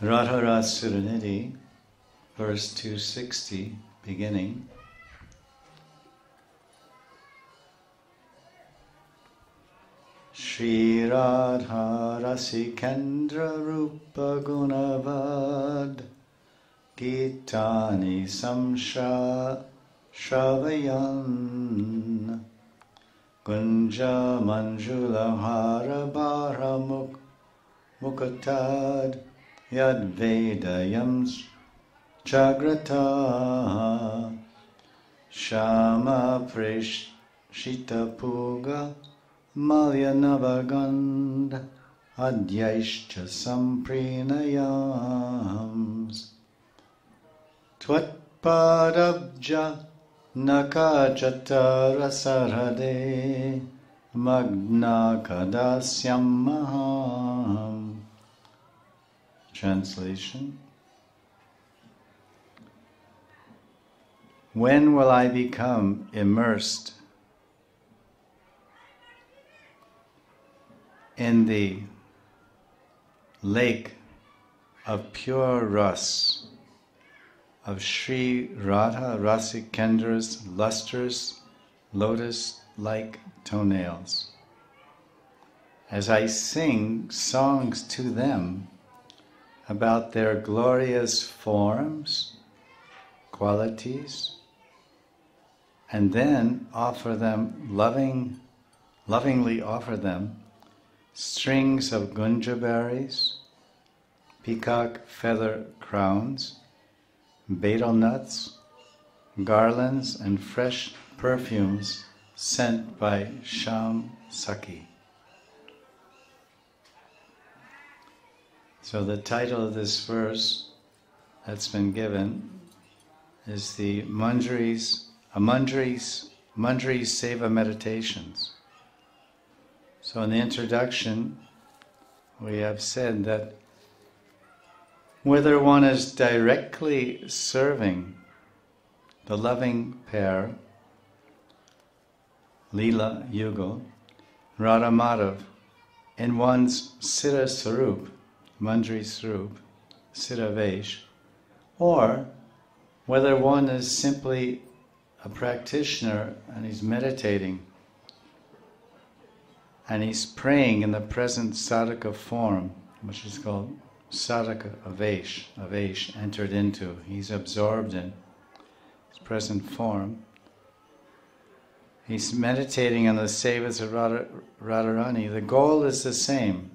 Radhara Suranidhi, verse 260, beginning. Shri Radha Rasikendra Rupa Gunavad Gitani Samsha Shravayan Gunja Manjula Harabara Mukatad Yad Vedayam Jagrata Shama Preshita Puga Malya Navagand Adyaishcha Samprinayams Twatpadabja Nakachatara Sarhade Magna Kadasyam Maham. Translation. When will I become immersed in the lake of pure ras of Sri Radha Rasikendra's lustrous lotus-like toenails, as I sing songs to them about their glorious forms, qualities, and then lovingly offer them strings of gunja berries, peacock feather crowns, betel nuts, garlands, and fresh perfumes sent by Sham Sakhi. So the title of this verse that's been given is the Manjaris Seva Meditations. So in the introduction, we have said that whether one is directly serving the loving pair, Leela Yugal, Radha Madhav, in one's Siddha Sarup, Manjari Sarup, Siddha Vesh, or whether one is simply a practitioner and he's meditating and he's praying in the present sadhaka form, which is called sadhaka avesh, entered into. He's absorbed in his present form. He's meditating on the sevas of Radharani. The goal is the same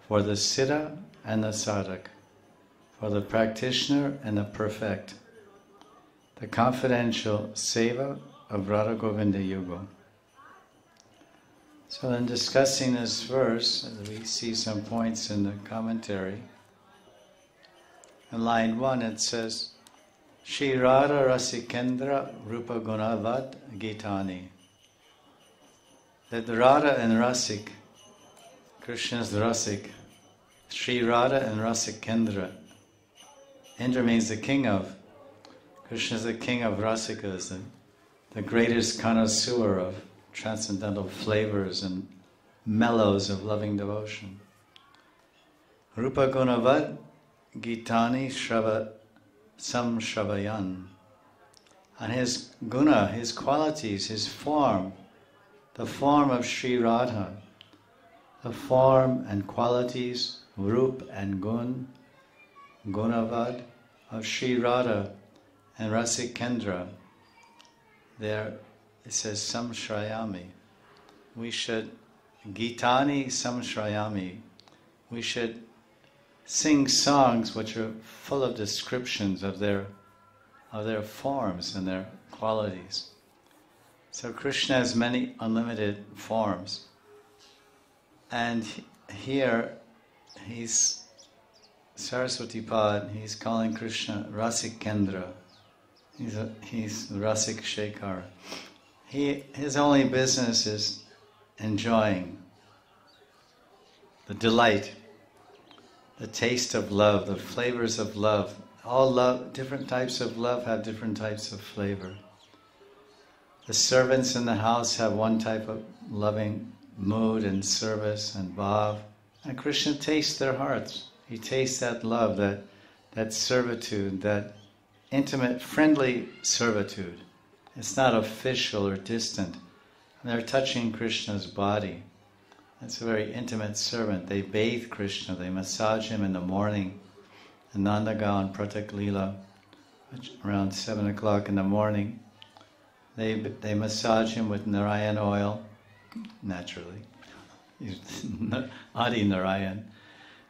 for the siddha and the sadhak, for the practitioner and the perfect, the confidential seva of Radha Govinda Yugal. So in discussing this verse, we see some points in the commentary. In line 1 it says, Shri Radha Rasikendra Rupa Gunavat Gitani. That the Radha and Rasik, Krishna is the Rasik, Shri Radha and Rasikendra. Indra means the king of. Krishna is the king of Rasikas, the greatest connoisseur of transcendental flavors and mellows of loving devotion. Rupa Gunavad Gitani Shrava Samshravayan. And his guna, his qualities, his form, the form of Sri Radha, the form and qualities, Rup and Gun, Gunavad of Sri Radha and Rasikendra. There it says Samshrayami. We should, Gitani Samshrayami, we should sing songs which are full of descriptions of their forms and their qualities. So Krishna has many unlimited forms. And here he's Saraswati Pad, he's calling Krishna Rasikendra. He's Rasik Shekhar. His only business is enjoying the delight, the taste of love, the flavors of love. All love, different types of love have different types of flavor. The servants in the house have one type of loving mood and service and bhav. And Krishna tastes their hearts. He tastes that love, that servitude, that intimate, friendly servitude. It's not official or distant. They're touching Krishna's body. It's a very intimate servant. They bathe Krishna, they massage him in the morning. In Nandagaon Pratak Leela, around 7 o'clock in the morning, they massage him with Narayan oil, naturally, Adi Narayan.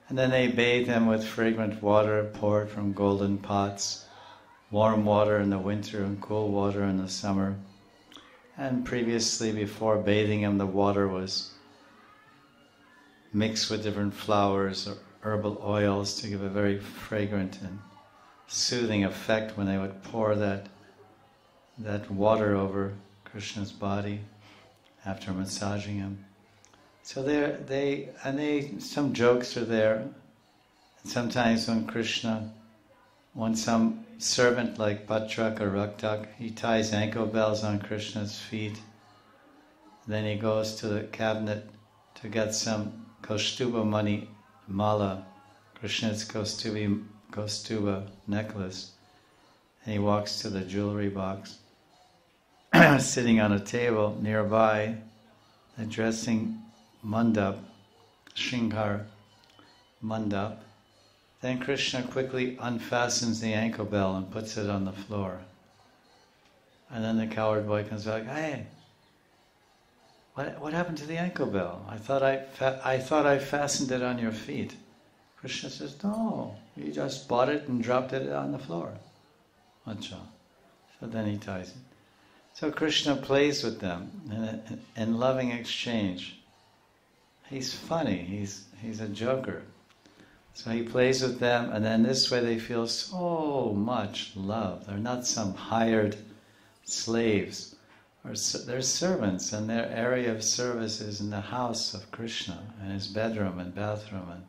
And then they bathe him with fragrant water poured from golden pots, warm water in the winter and cool water in the summer. And previously, before bathing him, the water was mixed with different flowers or herbal oils to give a very fragrant and soothing effect when they would pour that water over Krishna's body after massaging him. So some jokes are there. And sometimes when some servant like Patrak or Raktak, he ties ankle bells on Krishna's feet. Then he goes to the cabinet to get some Kaustuba money mala, Krishna's Kaustuba necklace. And he walks to the jewelry box. Sitting on a table nearby, addressing mandap, Shringar mandap. Then Krishna quickly unfastens the ankle bell and puts it on the floor. And then the coward boy comes back, hey, what happened to the ankle bell? I thought I fastened it on your feet. Krishna says, no, you just bought it and dropped it on the floor. Acha. So then he ties it. So Krishna plays with them in loving exchange. He's funny, he's a joker. So he plays with them, and then this way they feel so much love. They're not some hired slaves. They're servants, and their area of service is in the house of Krishna, in his bedroom and bathroom, and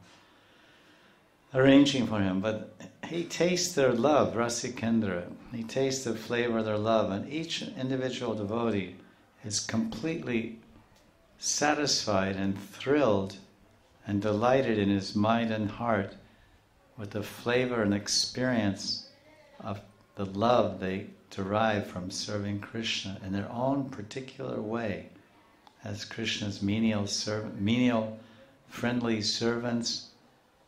arranging for him. But he tastes their love, Rasikendra. He tastes the flavor of their love, and each individual devotee is completely satisfied and thrilled and delighted in his mind and heart with the flavor and experience of the love they derive from serving Krishna in their own particular way as Krishna's menial friendly servants,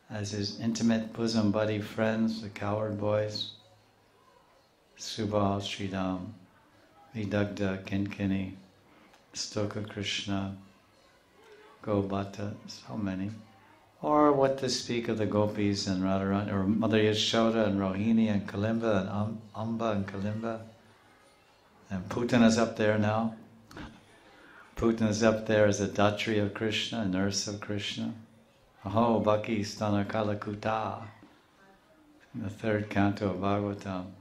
as his intimate bosom buddy friends, the coward boys, Subal, Sridham, Vidagdha, Kinkini, Stoka Krishna, Gobata, so many. Or what to speak of the gopis and Radharani, or Mother Yashoda and Rohini and Kalimba and Amba and Kalimba. And Putana's up there now. Putana's up there as a Datri of Krishna, a nurse of Krishna. Aho Bhakti Stana Kalakuta. In the third canto of Bhagavatam,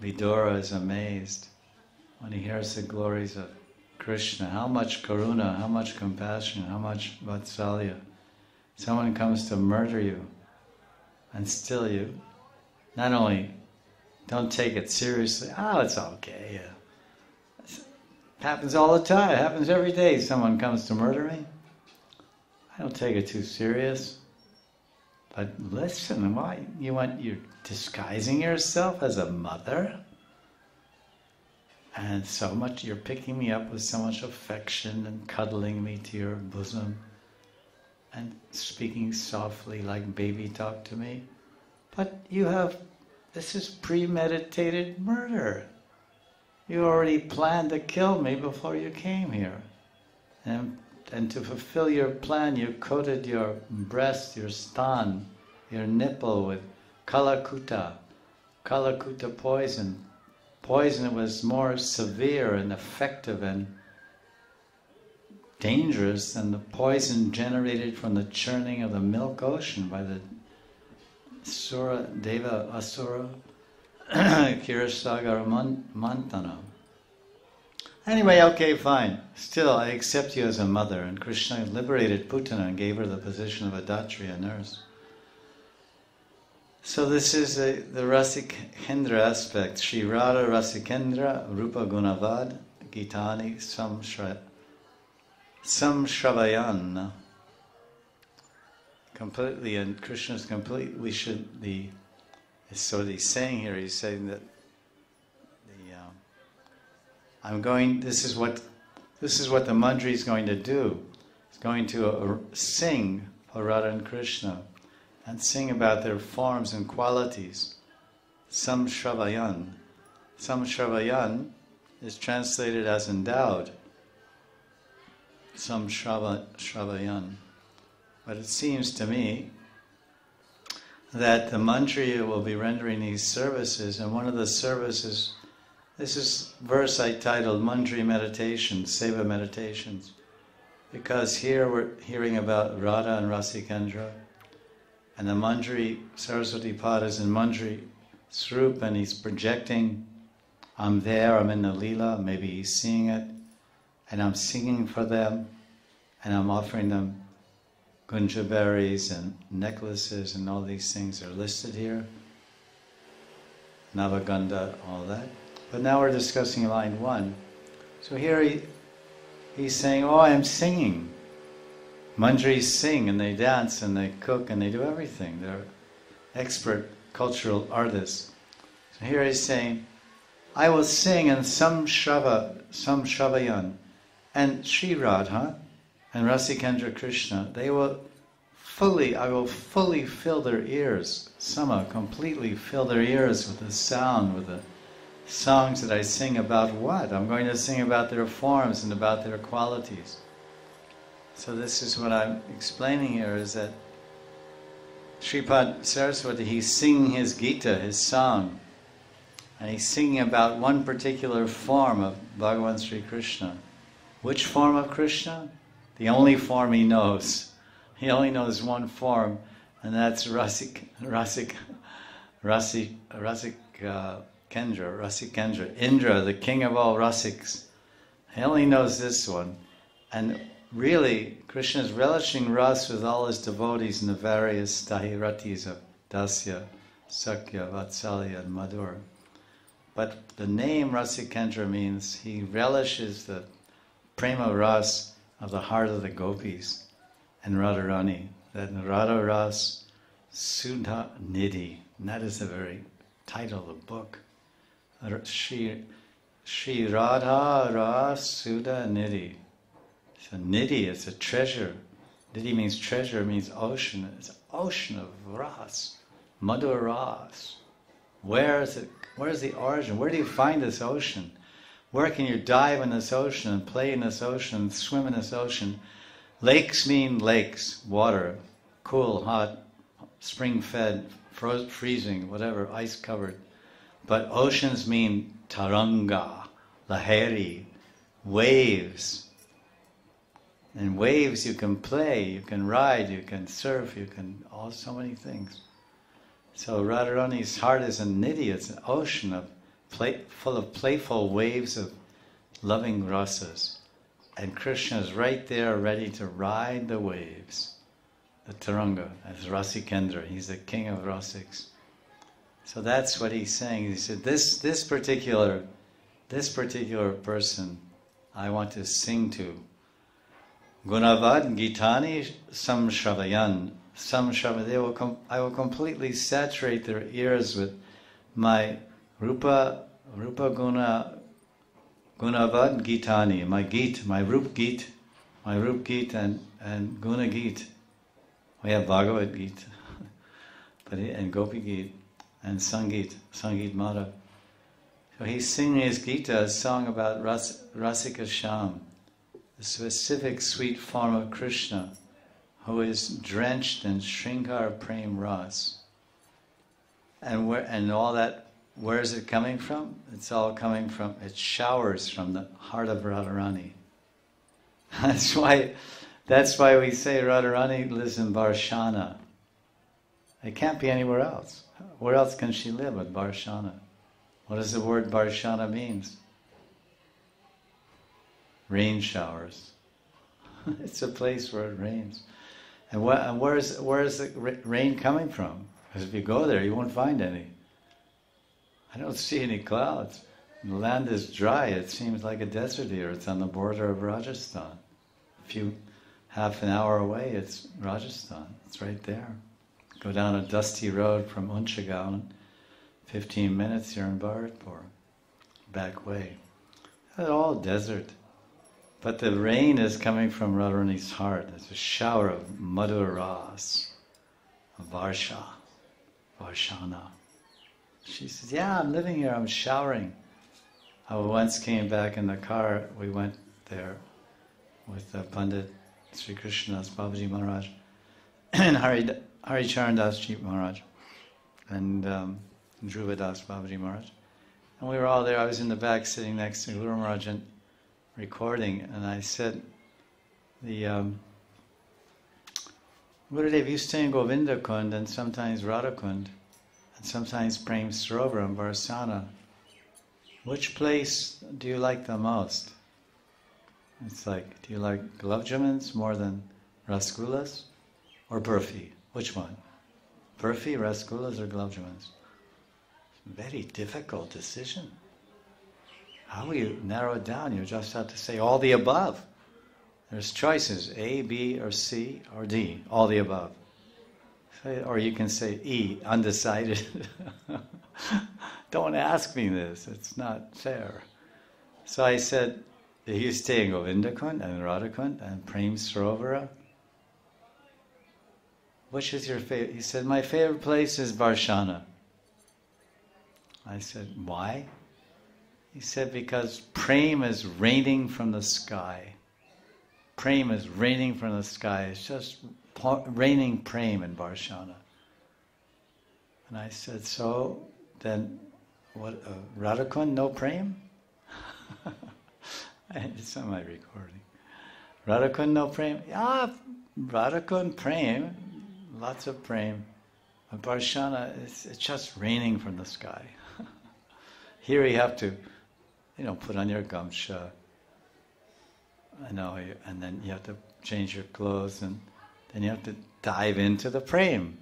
Vidura is amazed when he hears the glories of Krishna. How much karuna, how much compassion, how much vatsalya. Someone comes to murder you and still you not only don't take it seriously, it's okay. It happens all the time, it happens every day. Someone comes to murder me. I don't take it too serious. But listen, why you're disguising yourself as a mother? And so much, you're picking me up with so much affection and cuddling me to your bosom and speaking softly like baby talk to me. But this is premeditated murder. You already planned to kill me before you came here. And to fulfill your plan, you coated your breast, your stan, your nipple with kalakuta poison. Poison was more severe and effective and dangerous than the poison generated from the churning of the milk ocean by the Sura, Deva, Asura, Kirasagar Mantana. Anyway, okay, fine. Still, I accept you as a mother. And Krishna liberated Putana and gave her the position of a Datri, a nurse. So this is the Rasikendra aspect. Shri Radha Rasikendra Rupa Gunavad Gitani Samshravayan completely, and Krishna's complete. We should the. So what he's saying here. He's saying that I'm going. This is what the Manjari is going to do. It's going to sing for Radha and Krishna, and sing about their forms and qualities. Samshravayan. Samshravayan is translated as endowed. Samshravayan. But it seems to me that the Manjari will be rendering these services, and one of the services, this is verse I titled Manjari Meditations, Seva Meditations, because here we're hearing about Radha and Rasikendra, and the Manjari, Saraswati Pada is in Manjari Swarup, and he's projecting, I'm there, I'm in the Leela, maybe he's seeing it, and I'm singing for them, and I'm offering them gunja berries and necklaces and all these things are listed here. Navagandha, all that. But now we're discussing line 1. So here he's saying, oh, I'm singing. Manjaris sing and they dance and they cook and they do everything. They're expert cultural artists. So here he's saying, I will sing in Samshravayan, and Sri Radha and Rasikendra Krishna, I will fully fill their ears, completely fill their ears with the sound, with the songs that I sing about what? I'm going to sing about their forms and about their qualities. So this is what I'm explaining here, is that Sripad Saraswati, he's singing his Gita, his song, and he's singing about one particular form of Bhagavan Sri Krishna. Which form of Krishna? The only form he knows. He only knows one form, and that's Rasikendra. Indra, the king of all Rasiks. He only knows this one. And really, Krishna is relishing Ras with all his devotees in the various Dahiratis of Dasya, Sakya, Vatsalya, and Madhur. But the name Rasikendra means he relishes the prema ras of the heart of the gopis and Radharani. That Radha Ras Sudha Nidhi. And that is the very title of the book. Shri Radha Ras Sudha Nidhi. It's a nidhi, it's a treasure. Nidhi means treasure, means ocean. It's an ocean of ras, Madhur Ras. Where is it? Where is the origin? Where do you find this ocean? Where can you dive in this ocean and play in this ocean, swim in this ocean? Lakes mean lakes, water, cool, hot, spring-fed, freezing, whatever, ice-covered. But oceans mean taranga, lahari, waves. And waves you can play, you can ride, you can surf, you can, so many things. So Radharani's heart is a nidhi, it's an ocean of full of playful waves of loving rasas. And Krishna is right there ready to ride the waves, the taranga, as Rasikendra. He's the king of rasiks. So that's what he's saying. He said, this particular person I want to sing to. Gunavad Gitani Samshravayan. I will completely saturate their ears with my Rupa Guna Gunavad Gitani, my Git, my Rup Git and Guna Git. We have Bhagavad Gita, and Gopi Gita and Sangit Mata. So he's singing his Gita, a song about Rasika Sham, the specific sweet form of Krishna, who is drenched in Shrinkar Prem Ras. And all that, where is it coming from? It's all coming from, it showers from the heart of Radharani. That's why we say Radharani lives in Varshana. It can't be anywhere else. Where else can she live but Varshana? What does the word Varshana means? Rain showers. It's a place where it rains. And where is the rain coming from? Because if you go there, you won't find any. I don't see any clouds. The land is dry. It seems like a desert here. It's on the border of Rajasthan. half an hour away, it's Rajasthan. It's right there. Go down a dusty road from Unchagaon, 15 minutes, you're in Bharatpur. Back way. It's all desert. But the rain is coming from Radharani's heart. It's a shower of Madhur Ras, Varsha, Varshana. She says, yeah, I'm living here, I'm showering. I once came back in the car, we went there with Pandit Sri Krishnadas Babaji Maharaj and Hari Charan Das Ji Maharaj and Dhruvadas Babaji Maharaj. And we were all there. I was in the back sitting next to Guru Maharaj and recording, and I said, Gurudev used to stay in Govinda Kund and sometimes Radha Kund and sometimes Prem Sarovar and Varsana. Which place do you like the most? It's like, do you like gulab jamuns more than rasgullas or burfi? Which one? Burfi, rasgullas, or gulab jamuns? Very difficult decision. How will you narrow it down? You just have to say all the above. There's choices, A, B, or C, or D, all the above. Or you can say E, undecided. Don't ask me this, it's not fair. So I said, you stay in Govinda Kund and Radhakund and Prem Sarovara. Which is your favorite? He said, my favorite place is Varshana. I said, why? He said, because Prem is raining from the sky. Prem is raining from the sky. It's just raining Prem in Varshana. And I said, so then what, Radhakund, no Prem? It's on my recording. Radhakund, no Prem? Yeah, Radhakund, Prem, lots of Prem. But Varshana, it's just raining from the sky. Here you have to, put on your gamsha, and then you have to change your clothes, and then you have to dive into the Prem,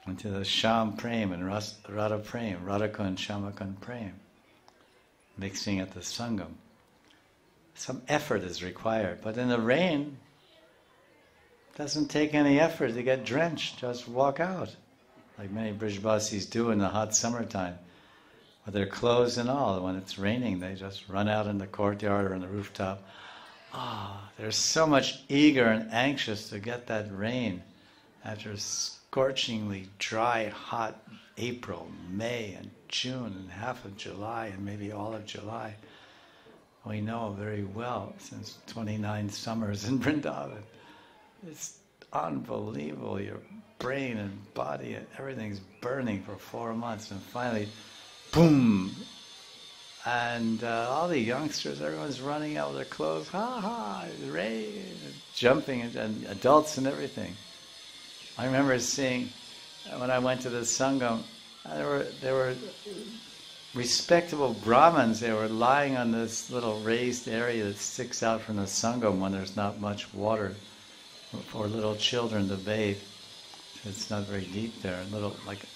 into the Sham Prem and Radha Prem, Radhakund, Shamakund Prem, mixing at the Sangam. Some effort is required, but in the rain, it doesn't take any effort to get drenched, just walk out, like many Brijbasis do in the hot summertime. With their clothes and all, when it's raining, they just run out in the courtyard or on the rooftop. They're so much eager and anxious to get that rain after scorchingly dry, hot April, May, and June, and half of July, and maybe all of July. We know very well, since 29 summers in Vrindavan. It's unbelievable. Your brain and body, everything's burning for 4 months, and finally, boom! And all the youngsters, everyone's running out with their clothes, ha ha, rain, and jumping, and adults and everything. I remember seeing, when I went to the Sangam, there were respectable Brahmins. They were lying on this little raised area that sticks out from the Sangam when there's not much water for little children to bathe. It's not very deep there, a little like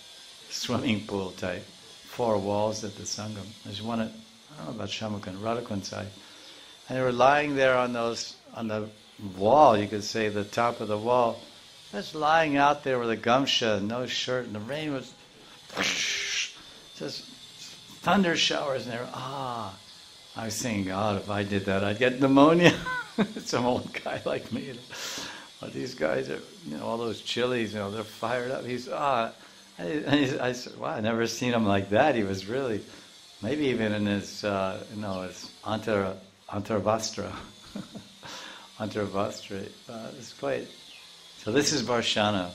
swimming pool type. 4 walls at the Sangam. There's one at, I don't know about Shamakund, Radhakund side. And they were lying there on the wall, you could say the top of the wall, just lying out there with a gamsha, no shirt, and the rain was just thunder showers, and they were, I was thinking, God, if I did that, I'd get pneumonia. Some old guy like me. But these guys are, all those chilies, they're fired up. I said, wow, I never seen him like that. He was really, maybe even in his, his Antaravastra. Antaravastra. It's quite. So this is Varshana.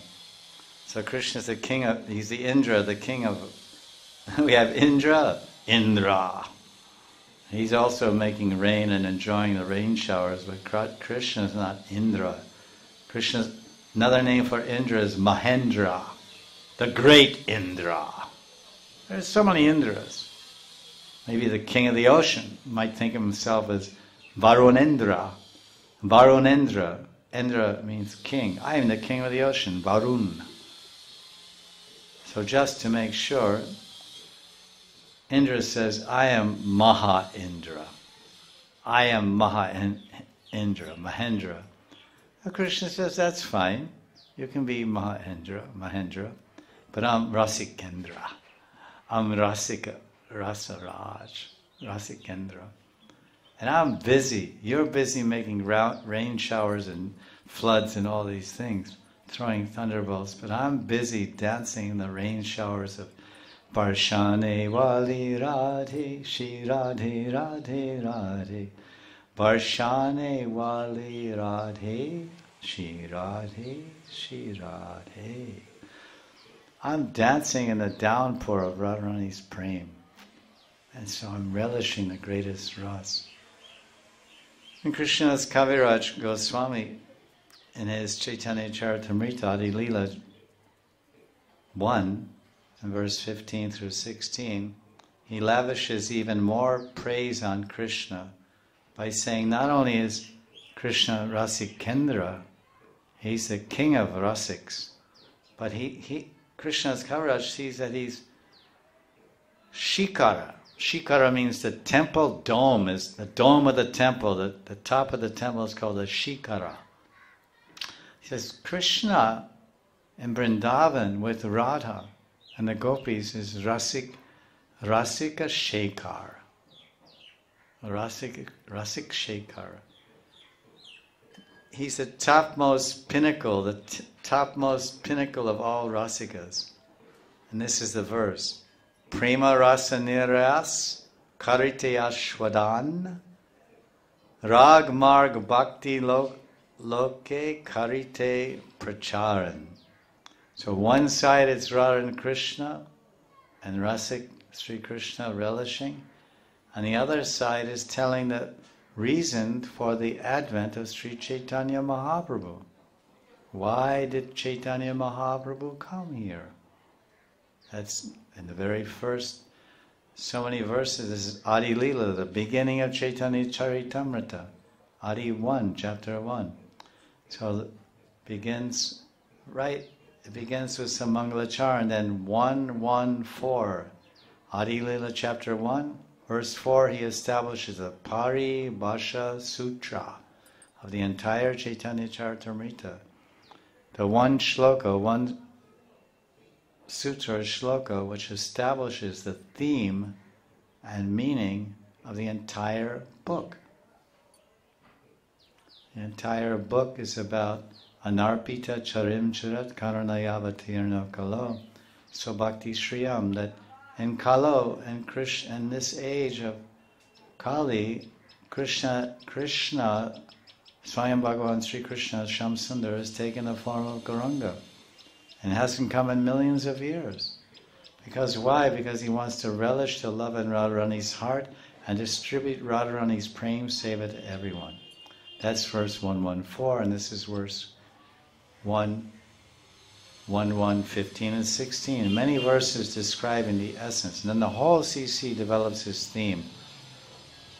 So Krishna's the king of, he's the Indra, the king of, we have Indra. He's also making rain and enjoying the rain showers, but Krishna is not Indra. Krishna's, another name for Indra is Mahendra. The great Indra. There's so many Indras. Maybe the king of the ocean might think of himself as Varunendra. Varunendra. Indra means king. I am the king of the ocean, Varun. So just to make sure, Indra says, I am Maha Indra. I am Maha Indra, Mahendra. Krishna says, that's fine. You can be Mahendra, but I'm Rasikendra. I'm Rasaraj, Rasikendra. And I'm busy. You're busy making rain showers and floods and all these things, throwing thunderbolts, but I'm busy dancing in the rain showers of Barshane Wali Radhe, Shri Radhe Radhe Radhe. Barshane Wali Radhe, Shri Radhe, Shri Radhe. I'm dancing in the downpour of Radharani's prem. And so I'm relishing the greatest ras. And Krishna's Kaviraj Goswami, in his Chaitanya Charitamrita Adi Leela 1, in verse 15 through 16, he lavishes even more praise on Krishna by saying not only is Krishna Rasikendra, he's the king of rasiks, but Krishna's Kaviraj sees that he's Shikara. Shikara means the temple dome, is the dome of the temple. The top of the temple is called a Shikara. He says Krishna in Vrindavan with Radha and the gopis is Rasika Shekhar. Rasik Shekhar. He's the topmost pinnacle, topmost pinnacle of all rasikas. And this is the verse. Prema rasa niras karite ashwadan rag marg bhakti loke karite pracharan. So one side it's Radha and Krishna and Rasik Sri Krishna relishing, and the other side is telling the reason for the advent of Sri Chaitanya Mahaprabhu. Why did Chaitanya Mahaprabhu come here? That's in the very first, so many verses. This is Adi Leela, the beginning of Chaitanya Charitamrita. Adi 1, chapter 1. So it begins with some Mangalachar, and then 114. Adi Leela chapter 1, verse 4, he establishes a Pari Bhasha Sutra of the entire Chaitanya Charitamrita. The one shloka, one sutra shloka, which establishes the theme and meaning of the entire book. The entire book is about Anarpita Charim Charat Karanayavatirno Kalo Sobhakti Shriyam, that in Kalo and Krishna, in this age of Kali, Krishna, Swayam Bhagavan Sri Krishna Shamsundar has taken the form of Gauranga. And it hasn't come in millions of years. Because why? Because he wants to relish the love in Radharani's heart and distribute Radharani's prem seva to everyone. That's verse 114, and this is verse 1, 15 and 16. Many verses describing the essence. And then the whole CC develops his theme.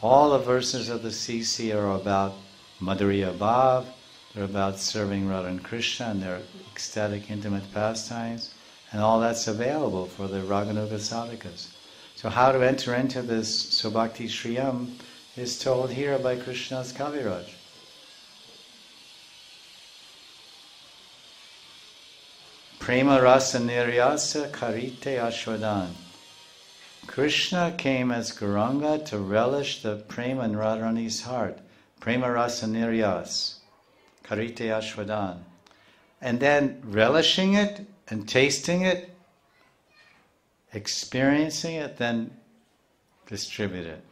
All the verses of the CC are about Madhurya Bhav, they're about serving Radha and Krishna and their ecstatic, intimate pastimes, and all that's available for the Raganuga sadhakas. So how to enter into this Sobhakti Shriyam is told here by Krishna's Kaviraj. Prema rasa niryasa karite ashwadan. Krishna came as Gauranga to relish the prema in Radharani's heart. Prema rasa niryas. Karite ashwadan. And then relishing it and tasting it, experiencing it, then distribute it.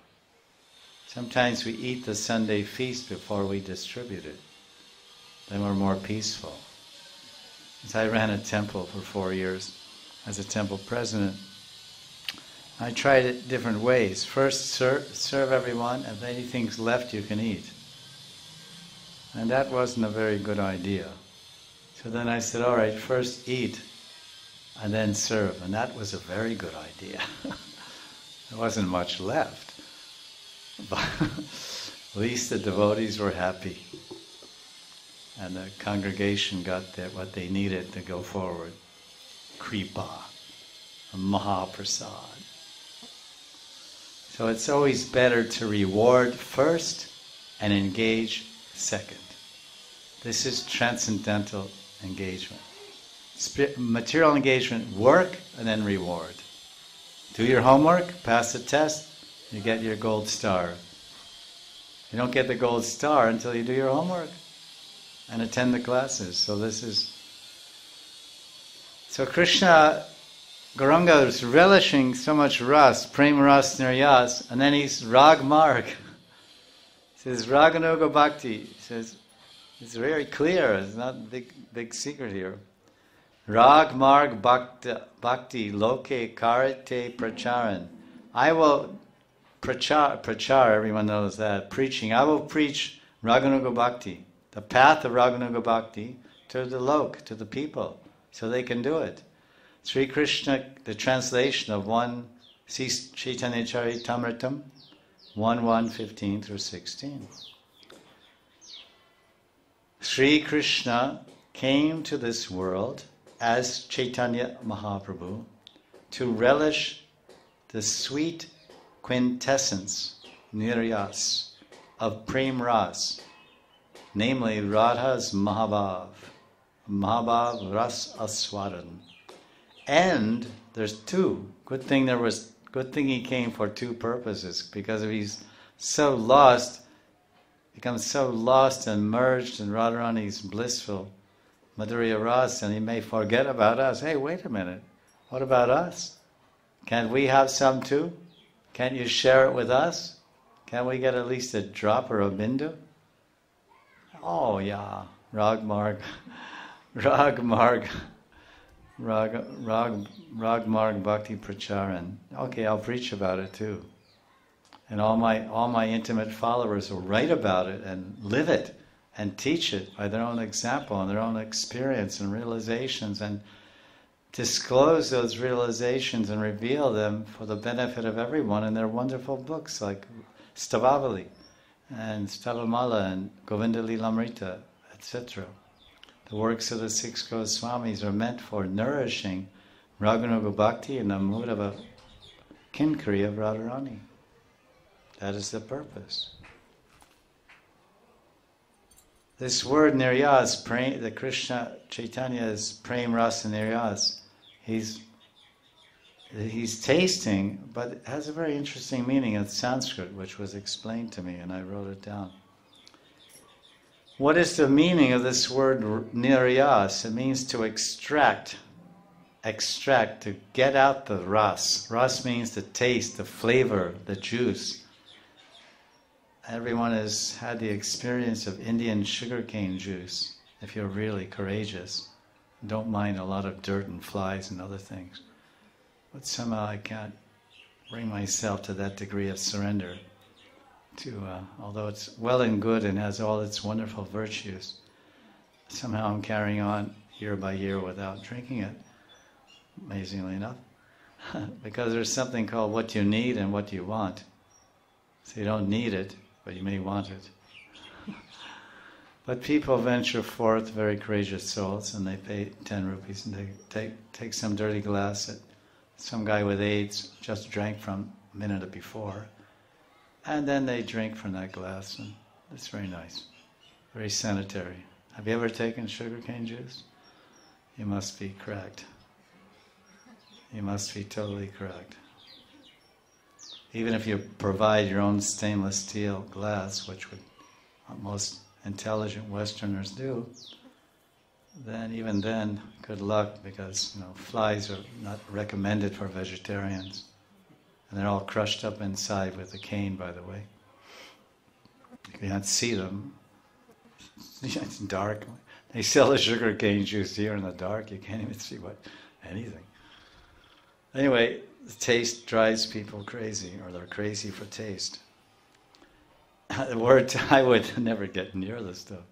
Sometimes we eat the Sunday feast before we distribute it. Then we're more peaceful. As I ran a temple for 4 years as a temple president, I tried it different ways. First, serve everyone, and if anything's left, you can eat. And that wasn't a very good idea. So then I said, all right, first eat and then serve. And that was a very good idea. There wasn't much left. But at least the devotees were happy. And the congregation got what they needed to go forward. Kripa, Mahaprasad. So it's always better to reward first and engage second. This is transcendental engagement. Material engagement, work and then reward. Do your homework, pass the test, you get your gold star. You don't get the gold star until you do your homework and attend the classes. So Krishna, Gauranga is relishing so much ras, prem ras niryas, and then he's rag marg. He says raganuga bhakti. He says, it's very clear, it's not a big secret here. Rag marg bhakti loke karate pracharan. I will prachar, everyone knows that, preaching. I will preach Raganuga Bhakti, the path of Raganuga Bhakti, to the lok, to the people, so they can do it. Sri Krishna, the translation of 1 Chaitanya Charitamrita, 1:15 through 16. Sri Krishna came to this world as Chaitanya Mahaprabhu to relish the sweet quintessence, niryas, of Prem Ras, namely Radha's Mahabhav Ras Aswadan. And there's two. Good thing he came for two purposes, because if he's so lost, becomes so lost and merged in Radharani's blissful Madhurya Ras, and he may forget about us. Hey, wait a minute, what about us? Can't we have some too? Can't you share it with us? Can't we get at least a drop or a bindu? Oh yeah, Rag Marg Bhakti Pracharan. Okay, I'll preach about it too. And all my intimate followers will write about it and live it and teach it by their own example and their own experience and realizations, and disclose those realizations and reveal them for the benefit of everyone in their wonderful books like Stavavali and Stavamala and Govinda Lilamrita, etc. The works of the six Goswamis are meant for nourishing Raganuga Bhakti in the mood of a kinkari of Radharani. That is the purpose. This word niryas, the Krishna Chaitanya is prem rasa niryas. He's tasting, but it has a very interesting meaning in Sanskrit, which was explained to me, and I wrote it down. What is the meaning of this word niryas? It means to extract, to get out the ras. Ras means the taste, the flavor, the juice. Everyone has had the experience of Indian sugarcane juice, if you're really courageous. Don't mind a lot of dirt and flies and other things. But somehow I can't bring myself to that degree of surrender. Although it's well and good and has all its wonderful virtues, somehow I'm carrying on year by year without drinking it, amazingly enough. Because there's something called what you need and what you want. So you don't need it, but you may want it. But people venture forth, very courageous souls, and they pay 10 rupees and they take some dirty glass that some guy with AIDS just drank from a minute before, and then they drink from that glass, and it's very nice, very sanitary. Have you ever taken sugarcane juice? You must be correct. You must be totally correct. Even if you provide your own stainless steel glass, which would most intelligent Westerners do, then even then, good luck, because flies are not recommended for vegetarians. And they're all crushed up inside with the cane, by the way. You can't see them. It's dark. They sell the sugar cane juice here in the dark. You can't even see anything. Anyway, the taste drives people crazy, or they're crazy for taste. The word, I would never get near this stuff.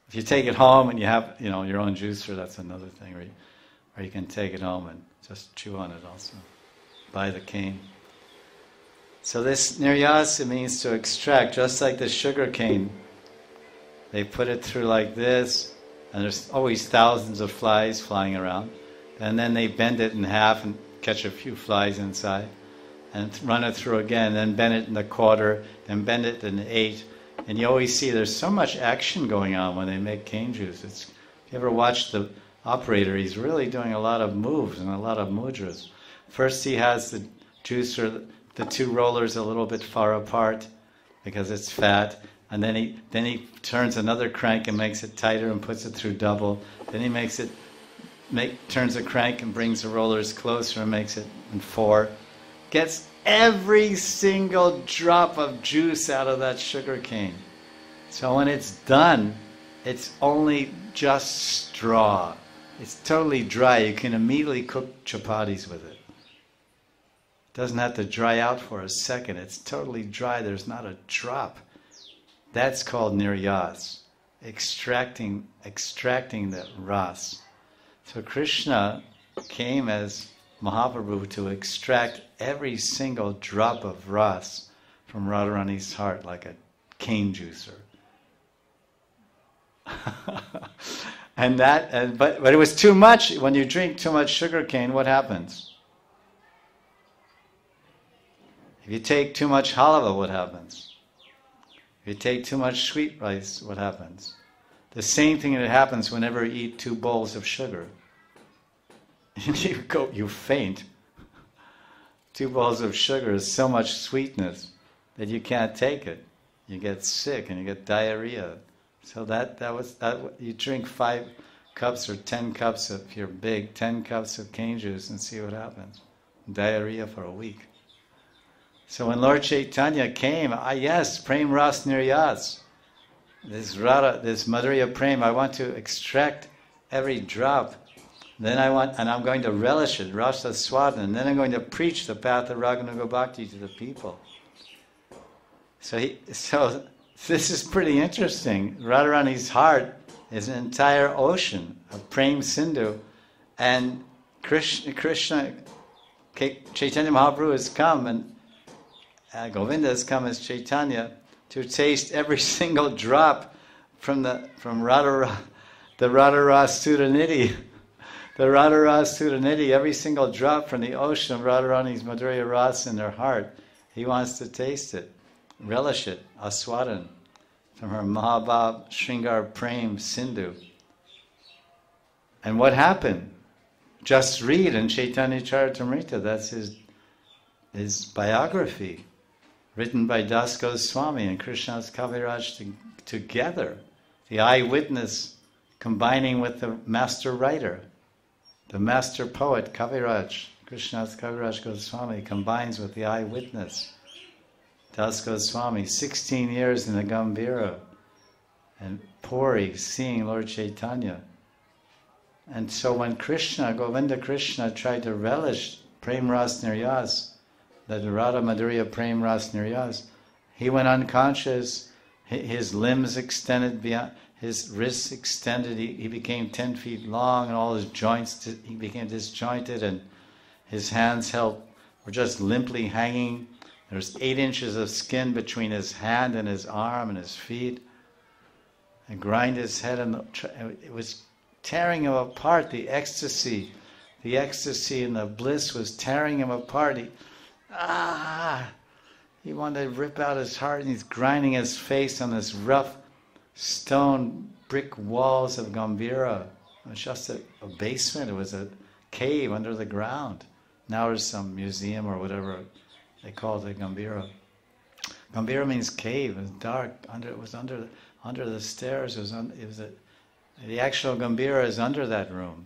If you take it home and you have, your own juicer, that's another thing, or you can take it home and just chew on it also. Buy the cane. So this niryas, it means to extract, just like the sugar cane. They put it through like this, and there's always thousands of flies flying around. And then they bend it in half and catch a few flies inside, and run it through again, then bend it in a quarter, then bend it in 8, And you always see there's so much action going on when they make cane juice. If you ever watch the operator, he's really doing a lot of moves and a lot of mudras. First he has the juicer, the two rollers a little bit far apart because it's fat, and then he turns another crank and makes it tighter and puts it through double. Then he turns a crank and brings the rollers closer and makes it in 4. Gets every single drop of juice out of that sugar cane. So when it's done, it's only just straw. It's totally dry. You can immediately cook chapatis with it. It doesn't have to dry out for a second. It's totally dry. There's not a drop. That's called niryas, extracting the ras. So Krishna came as Mahaprabhu to extract every single drop of ras from Radharani's heart like a cane juicer. But it was too much. When you drink too much sugar cane, what happens? If you take too much halava, what happens? If you take too much sweet rice, what happens? The same thing that happens whenever you eat 2 bowls of sugar. You faint. 2 bowls of sugar is so much sweetness that you can't take it. You get sick and you get diarrhea. So that you drink 5 cups or 10 cups if you're big, 10 cups of cane juice and see what happens. Diarrhea for a week. So when Lord Chaitanya came, yes, Prem Ras Niryas. This Madhurya Prem, I want to extract every drop. Then I'm going to relish it, Rasa Swadan, and then I'm going to preach the path of Raganuga Bhakti to the people. So this is pretty interesting. Radharani's heart is an entire ocean of Prem Sindhu, and Chaitanya Mahaprabhu has come, and Govinda has come as Chaitanya to taste every single drop from the Radharasa Sudhanidhi. The Radharasa Sudhanidhi, every single drop from the ocean of Radharani's Madhurya Rasa in her heart, he wants to taste it, relish it, aswadan, from her Mahabhav Shringar Prem Sindhu. And what happened? Just read in Chaitanya Charitamrita, that's his biography, written by Das Goswami and Krishnadas Kaviraj together, the eyewitness combining with the master writer. The master poet, Kaviraj, Krishnadas Kaviraj Goswami, combines with the eyewitness, Das Goswami, 16 years in the Gambhira, and Puri, seeing Lord Chaitanya. And so when Govinda Krishna tried to relish Prem Ras Niryas, the Radha Madhurya Prem Ras Niryas, he went unconscious, his limbs extended beyond, his wrists extended, he became 10 feet long, and all his joints, he became disjointed, and his hands were just limply hanging. There was 8 inches of skin between his hand and his arm and his feet. And grind his head, and it was tearing him apart. The ecstasy and the bliss was tearing him apart. He wanted to rip out his heart, and he's grinding his face on this rough stone brick walls of Gambhira. It was just a basement. It was a cave under the ground. Now there's some museum or whatever they call it, Gambhira. Gambhira means cave. It was dark. It was under the stairs. The actual Gambhira is under that room.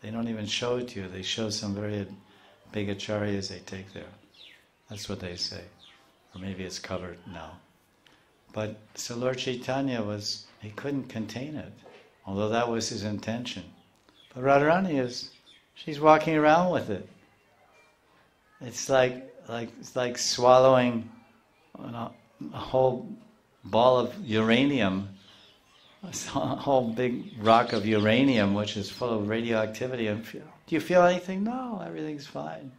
They don't even show it to you. They show some very big acharyas they take there. That's what they say. Or maybe it's covered now. But so Lord Chaitanya he couldn't contain it, although that was his intention. But Radharani she's walking around with it. It's like swallowing a whole ball of uranium, a whole big rock of uranium, which is full of radioactivity. And do you feel anything? No, everything's fine.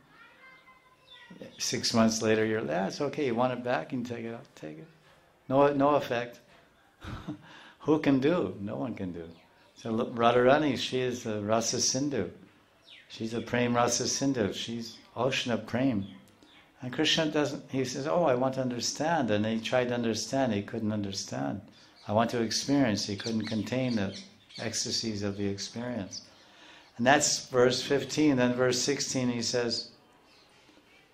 6 months later, it's okay. You want it back? You can take it out. Take it. No effect. Who can do? No one can do. So Radharani, she is the Rasa Sindhu. She's a Prem Rasa Sindhu. She's ocean of Prem. And Krishna doesn't, he says, oh, I want to understand. And he tried to understand, he couldn't understand. I want to experience, he couldn't contain the ecstasies of the experience. And that's verse 15. Then verse 16 he says,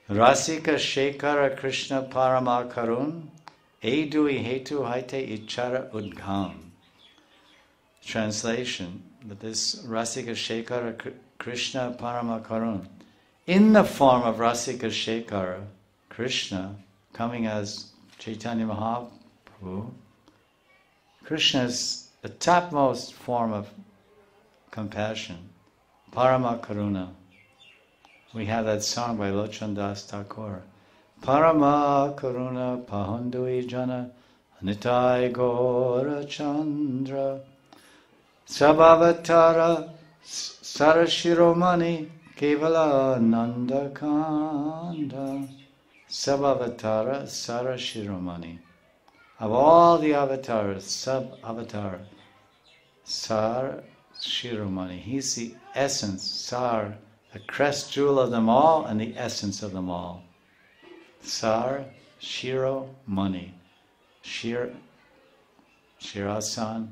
Rasika Shekara Krishna Parama Karun Edui Hetu Haite Ichara Udgham. Translation, but this Rasika Shekara Krishna Parama Karun, in the form of Rasika Shekara, Krishna, coming as Chaitanya Mahaprabhu, Krishna is the topmost form of compassion, Parama Karuna. We have that song by Lochan Das Thakur. Parama Karuna Pahandui Jana Nitai Gora Chandra Sabhavatara Sarashiromani Kevala Nandakanda. Sabhavatara Sarashiromani. Of all the avatars, sub-avatar, Sar Shiromani. He's the essence, Sar, the crest jewel of them all and the essence of them all. Sar Shiromani. Shirasan,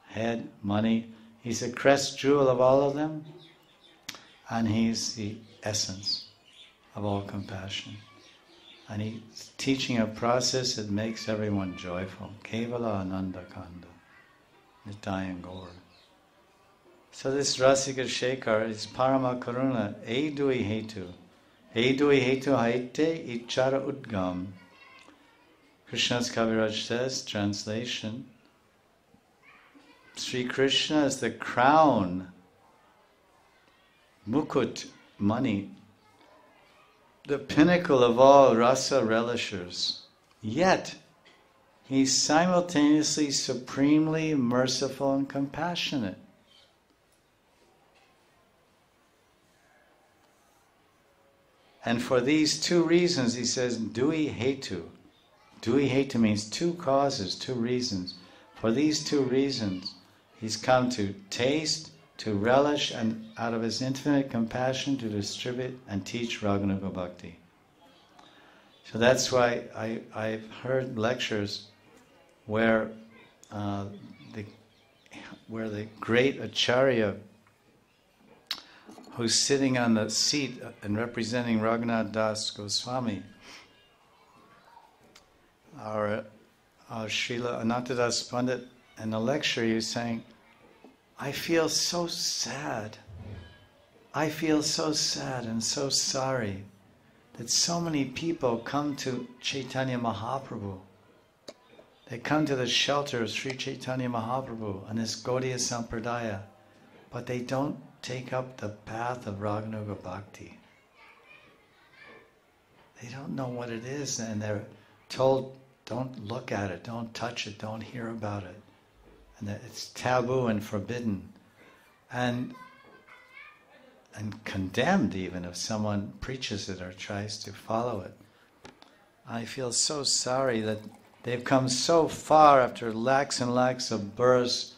head, money. He's the crest jewel of all of them, and he's the essence of all compassion. And he's teaching a process that makes everyone joyful. Kevala Ananda Kanda, Nitya Gaur. So this Rasika Shekhar is Parama Karuna, Edui Hetu. Edui Hetu Haite Ichara Udgam. Krishna's Kaviraj says, translation, Sri Krishna is the crown, Mukut, money, the pinnacle of all rasa relishers. Yet, he's simultaneously supremely merciful and compassionate. And for these two reasons, he says, Dui Hetu. Dui Hetu means two causes, two reasons. For these two reasons, he's come to taste, to relish, and out of his infinite compassion to distribute and teach Raganuga Bhakti. So that's why I've heard lectures where the great Acharya, who's sitting on the seat and representing Raghunath Das Goswami, our Srila Anantadas Pandit, in the lecture he was saying, I feel so sad. I feel so sad and so sorry that so many people come to Chaitanya Mahaprabhu. They come to the shelter of Sri Chaitanya Mahaprabhu and his Gaudiya Sampradaya, but they don't take up the path of Raganuga Bhakti. They don't know what it is, and they're told, don't look at it, don't touch it, don't hear about it. And that it's taboo and forbidden. And condemned even if someone preaches it or tries to follow it. I feel so sorry that they've come so far after lakhs and lakhs of births,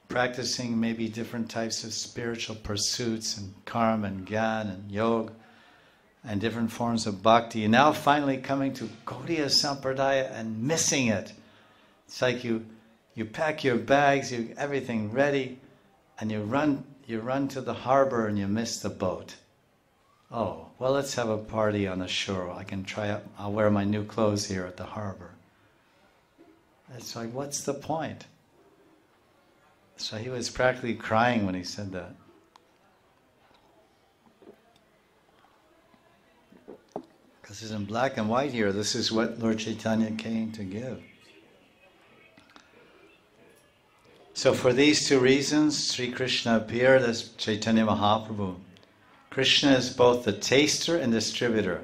practicing maybe different types of spiritual pursuits and karma and gyan and yoga and different forms of bhakti, and now finally coming to Gaudiya Sampradaya and missing it. It's like you pack your bags, everything ready, and you run to the harbor and you miss the boat. Oh, well, let's have a party on the shore. I'll wear my new clothes here at the harbor. It's like, what's the point? So he was practically crying when he said that. Because it's in black and white here. This is what Lord Chaitanya came to give. So for these two reasons, Sri Krishna appeared as Chaitanya Mahaprabhu. Krishna is both the taster and distributor.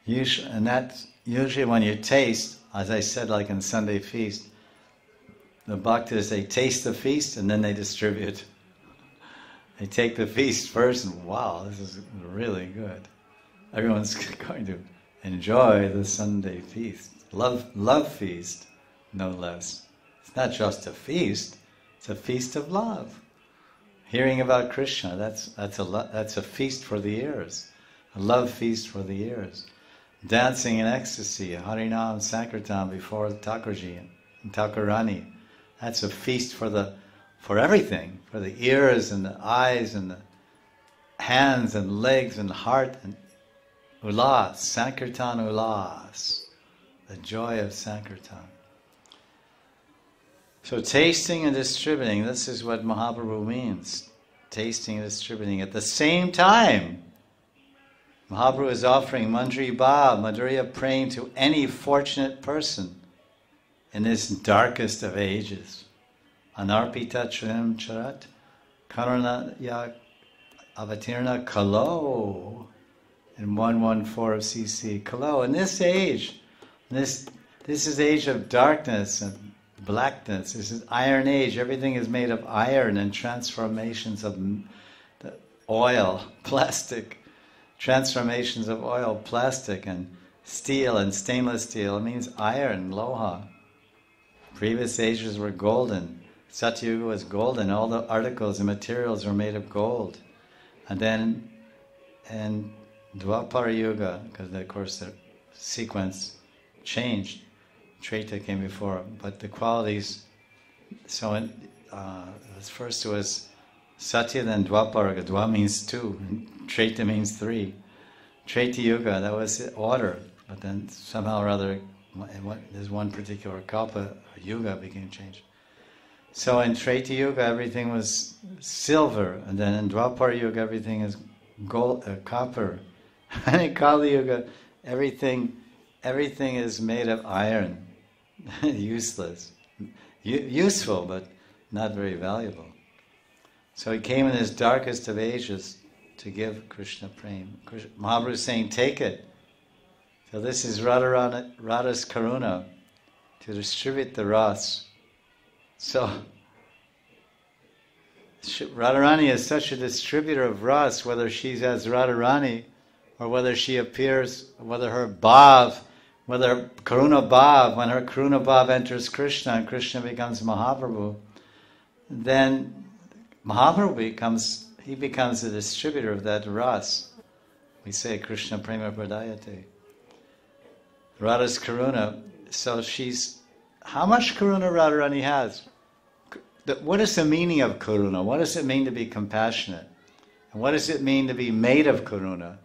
Usually when you taste, as I said, like in Sunday feast, the bhaktas, they taste the feast and then they distribute. They take the feast first and wow, this is really good. Everyone's going to enjoy the Sunday feast. Love feast, no less. It's not just a feast, it's a feast of love. Hearing about Krishna, that's a feast for the ears. A love feast for the ears. dancing in ecstasy, Harinam Sankirtan before Thakurji and Thakurani. That's a feast for everything, for the ears and the eyes and the hands and legs and heart and ulas, Sankirtan ulas, the joy of Sankirtan. So tasting and distributing, this is what Mahaprabhu means. Tasting and distributing. At the same time, Mahaprabhu is offering Manjari Bhav, Madhurya praying to any fortunate person in this darkest of ages. Anarpita Trim Charat, Karunaya Avatirna Kalo, in 114 of CC. Kalo, in this age, this is the age of darkness and blackness. This is iron age. Everything is made of iron and transformations of the oil, plastic, transformations of oil, plastic, and steel and stainless steel. It means iron, loha. Previous ages were golden. Satyuga was golden. All the articles and materials were made of gold. And then in Dwapara Yuga, because of course the sequence changed, Treta came before, but the qualities, so first it was Satya, then Dwapara. Dwa means two, and Treta means three. Treta Yuga, that was the order, but then somehow or other, there's one particular kalpa, yuga became changed. So in Treta Yuga everything was silver, and then in Dwapara Yuga everything is gold, copper. And in Kali Yuga everything is made of iron. Useless. Useful, but not very valuable. So he came in his darkest of ages to give Krishna Prem. Mahaprabhu is saying, take it. So this is Radha's Karuna, to distribute the ras. So Radharani is such a distributor of ras, whether she's as Radharani or whether she appears, whether her bhav, whether Karuna Bhav, when her Karuna Bhav enters Krishna and Krishna becomes Mahaprabhu, then Mahaprabhu becomes the distributor of that ras. We say Krishna Prema Pradayate. Radha's Karuna, so how much Karuna Radharani has? What is the meaning of Karuna? What does it mean to be compassionate? And what does it mean to be made of Karuna?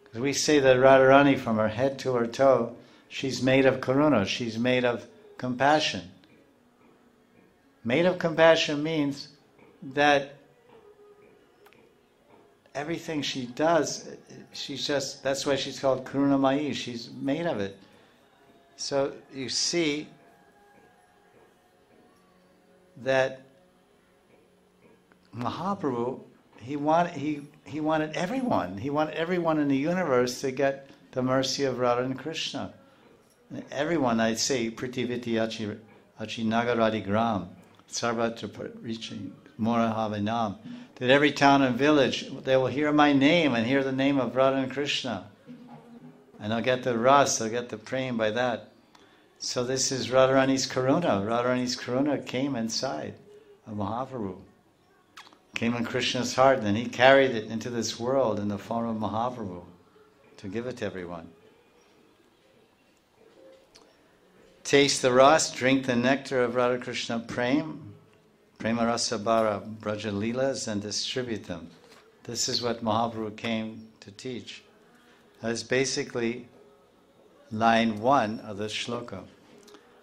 Because we say that Radharani, from her head to her toe, she's made of karuna, she's made of compassion. Made of compassion means that everything she does, that's why she's called Karunamayi, she's made of it. So you see that Mahaprabhu, he wanted everyone in the universe to get the mercy of Radha and Krishna. Everyone, I say, Pritiviti Achi Nagaradi Gram, Sarvatra reaching Mora Havinam, that every town and village, they will hear my name and hear the name of Radha and Krishna. And they'll get the ras, they'll get the prem by that. So this is Radharani's Karuna. Radharani's Karuna came inside of Mahaprabhu. Came in Krishna's heart, and he carried it into this world in the form of Mahaprabhu to give it to everyone. Taste the ras, drink the nectar of Radha Krishna Prem, Prema Rasabara, Braja Leelas, and distribute them. This is what Mahaprabhu came to teach. That's basically line 1 of the shloka.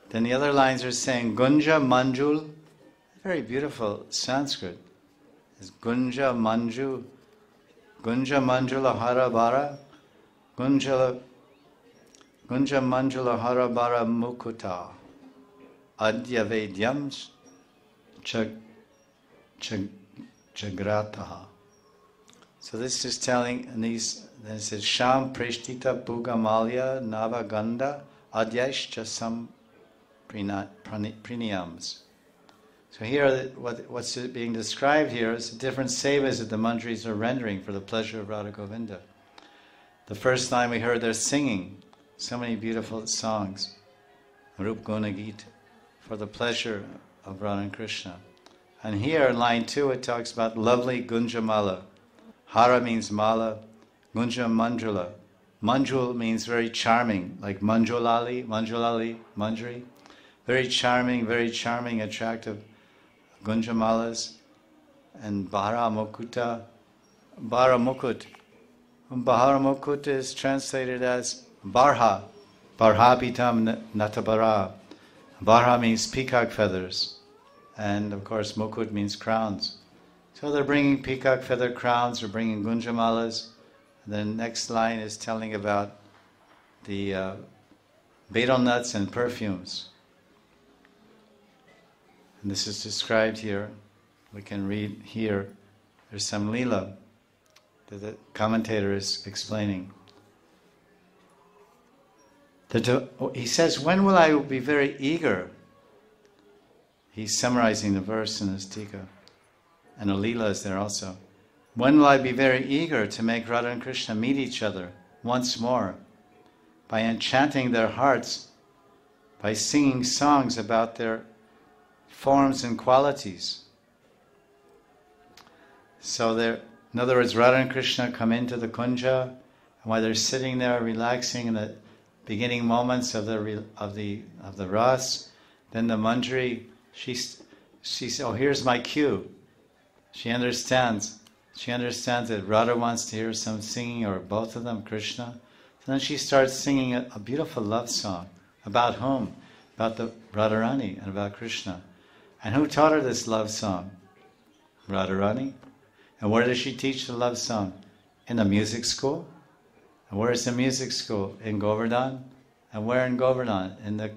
Then the other lines are saying Gunja Manjul, very beautiful Sanskrit. It's Gunja Manjula Harabara, Gunja Manjula Harabara Mukuta, Adya Vedyam Chagrataha. So this is telling, and these, then it says Sham Preshtita Pugamalya Navaganda Adyaishcha Sam Praniyams. So here, what's being described here is the different sevas that the Manjaris are rendering for the pleasure of Radha Govinda. The first line we heard, they're singing so many beautiful songs, Rup Guna Geet, for the pleasure of Radha and Krishna. And here in line 2 it talks about lovely Gunjamala. Hara means mala, Gunja Manjula. Manjul means very charming, like Manjulali, Manjari. Very charming, attractive Gunjamalas. And Bahara Mukut. Bahara Mukut is translated as Barha. Barhapitam Natabara. Barha means peacock feathers. And of course Mukut means crowns. So they're bringing peacock feather crowns, they're bringing Gunjamalas. And then next line is telling about the betel nuts and perfumes. And this is described here. We can read here. There's some lila that the commentator is explaining. He says, when will I be very eager? He's summarizing the verse in his tika. And a lila is there also. When will I be very eager to make Radha and Krishna meet each other once more by enchanting their hearts, by singing songs about their forms and qualities? So in other words, Radha and Krishna come into the kunja, and while they're sitting there relaxing in the beginning moments of the ras, then the Manjari, she says, oh, here's my cue. She understands that Radha wants to hear some singing, or both of them, Krishna. So then she starts singing a beautiful love song. About whom? About the Radharani and about Krishna. And who taught her this love song? Radharani. And where does she teach the love song? In the music school. And where is the music school? In Govardhan. And where in Govardhan? In the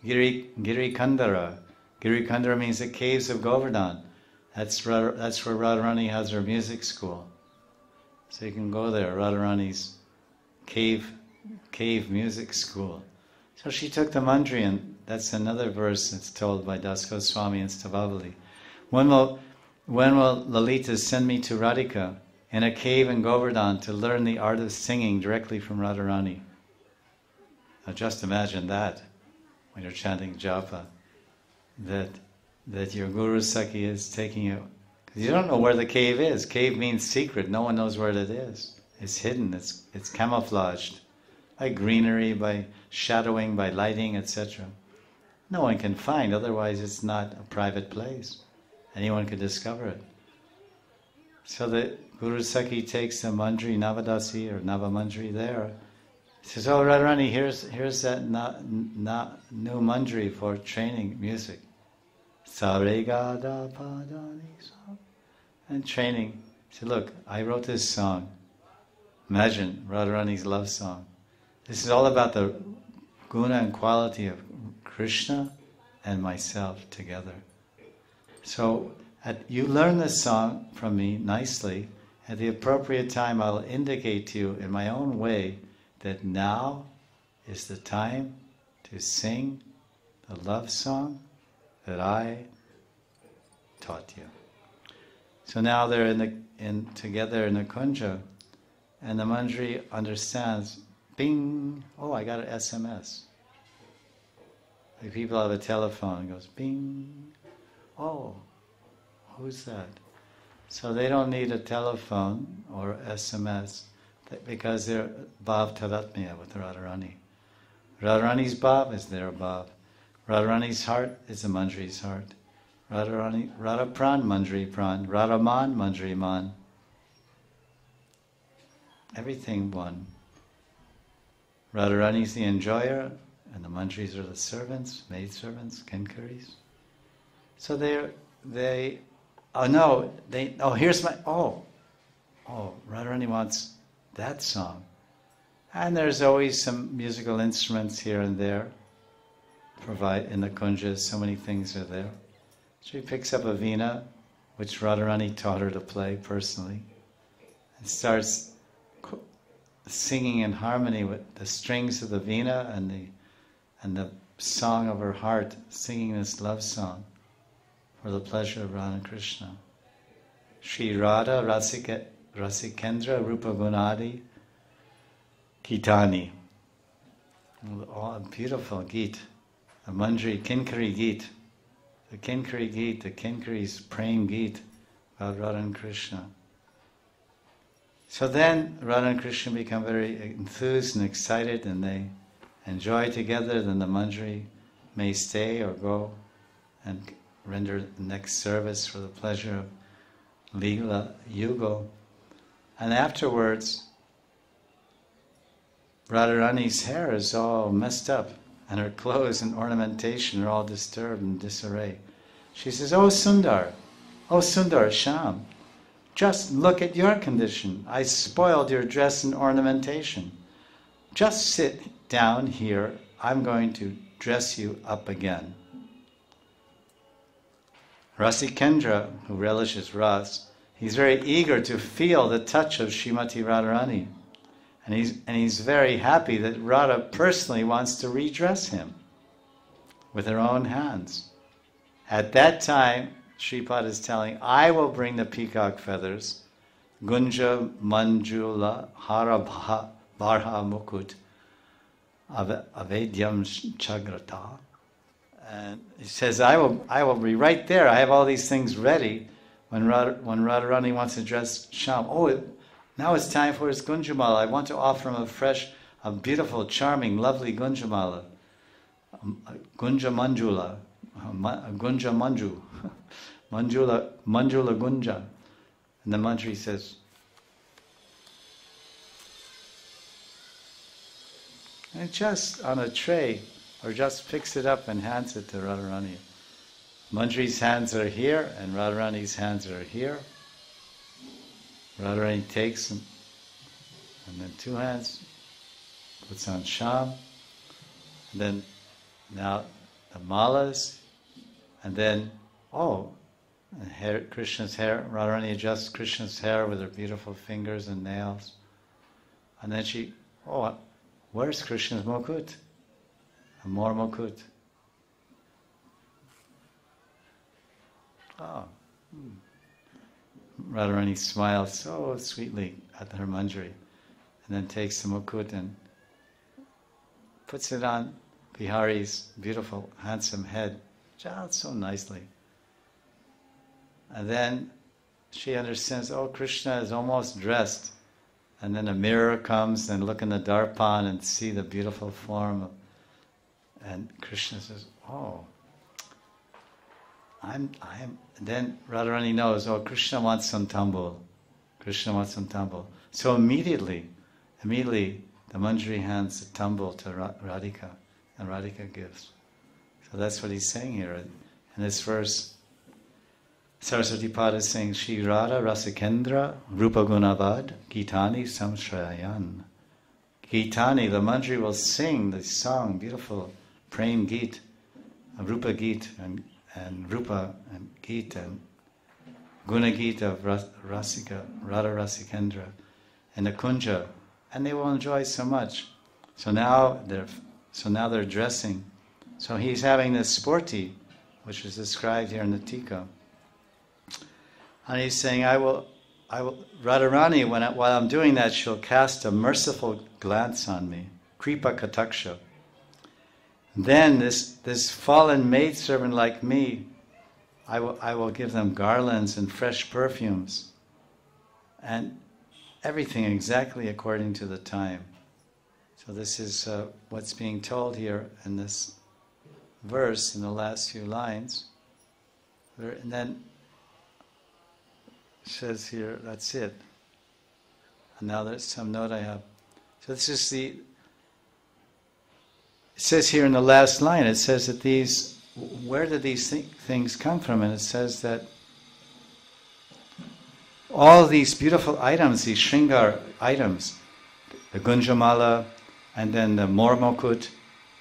Giri Kandara. Giri Kandara means the caves of Govardhan. That's where Radharani has her music school. So you can go there, Radharani's cave music school. So she took the Manjari, and that's another verse that's told by Das Goswami and Stavavali. When will Lalita send me to Radhika in a cave in Govardhan to learn the art of singing directly from Radharani? Now just imagine that when you're chanting japa, that your Guru Sakhi is taking you. Because you don't know where the cave is. Cave means secret. No one knows where it is. It's hidden. It's camouflaged by greenery, by shadowing, by lighting, etc. No one can find. Otherwise, it's not a private place. Anyone could discover it. So the Guru Sakhi takes the Manjari, Navadasi or Navamanjari there. He says, oh, Radharani, here's that new Manjari for training music. Saregada padani sa. And training. He said, look, I wrote this song. Imagine Radharani's love song. This is all about the guna and quality of Krishna and myself together. So you learn this song from me nicely. At the appropriate time, I'll indicate to you in my own way that now is the time to sing the love song that I taught you. So now they're together in the kunja, and the Manjari understands. Bing! Oh, I got an SMS. Like people have a telephone. It goes bing. Oh, who's that? So they don't need a telephone or SMS because they're Bhav Taratmya with Radharani. Radharani's Bhav is their Bhav. Radharani's heart is the Manjari's heart. Radharani, Radha Pran, Manjari Pran. Radha Man, Manjari Man. Everything one. Radharani's the enjoyer, and the Manjaris are the servants, maidservants, kinkaris. So Radharani wants that song. And there's always some musical instruments here and there. In the kunjas, so many things are there. She picks up a veena, which Radharani taught her to play personally, and starts singing in harmony with the strings of the veena and the song of her heart, singing this love song for the pleasure of Radha and Krishna. Shri Radha Rasikendra Rupa Gunadi Gitani. A beautiful geet. A Manjari Kinkari geet. The Kinkari geet, the Kinkari's praying geet about Radha and Krishna. So then Radha and Krishna become very enthused and excited, and they enjoy together. Then the Manjari may stay or go and render the next service for the pleasure of Leela Yugal. And afterwards, Radharani's hair is all messed up, and her clothes and ornamentation are all disturbed and disarray. She says, oh Sundar, Sham, just look at your condition. I spoiled your dress and ornamentation. Just sit down here. I'm going to dress you up again. Rasikendra, who relishes ras, he's very eager to feel the touch of Srimati Radharani. And he's very happy that Radha personally wants to redress him with her own hands. At that time, Sripad is telling, I will bring the peacock feathers, Gunja Manjula Harabha Barha Mukut Avedyam Chagrata. And he says, I will be right there. I have all these things ready when Radharani wants to dress Sham. Now it's time for his Gunjamala. I want to offer him a beautiful, charming, lovely Gunjamala. Gunja Manjula. Gunja Manju. Manjula Gunja. And the Manjari says, and just on a tray, or just picks it up and hands it to Radharani. Manjari's hands are here, and Radharani's hands are here. Radharani takes them, and then two hands, puts on Sham, and then now the malas, and then, Krishna's hair. Radharani adjusts Krishna's hair with her beautiful fingers and nails. And then where's Krishna's mukut? And more mukut. Radharani smiles so sweetly at her Manjari, and then takes the mukut and puts it on Bihari's beautiful, handsome head, just so nicely. And then she understands, Krishna is almost dressed. And then a mirror comes, and look in the darpan and see the beautiful form. And Krishna says, Then Radharani knows, Krishna wants some tambul. Krishna wants some tambul. So immediately, the Manjari hands the tambul to Radhika, and Radhika gives. So that's what he's saying here. In this verse, Saraswati Pada is saying, Shri Radha Rasikendra Rupa Gunavad Gitani Samshrayan. Gitani, the Manjari will sing the song, beautiful Prem Geet, Rupa Geet, and Rupa and Geet, and Guna Geet of Rasika, Radha Rasikendra, and the Kunja, and they will enjoy so much. So now they're dressing. So he's having this sporti, which is described here in the Tika. And he's saying, Radharani, while I'm doing that, she'll cast a merciful glance on me, Kripa Kataksha. Then this fallen maidservant like me, I will give them garlands and fresh perfumes, and everything exactly according to the time. So this is what's being told here in this verse in the last few lines. And then it says here, that's it. And now there's some note I have. So this is it says here in the last line, it says that where did these things come from? And it says that all these beautiful items, these Shringar items, the Gunjamala, and then the Mormokut,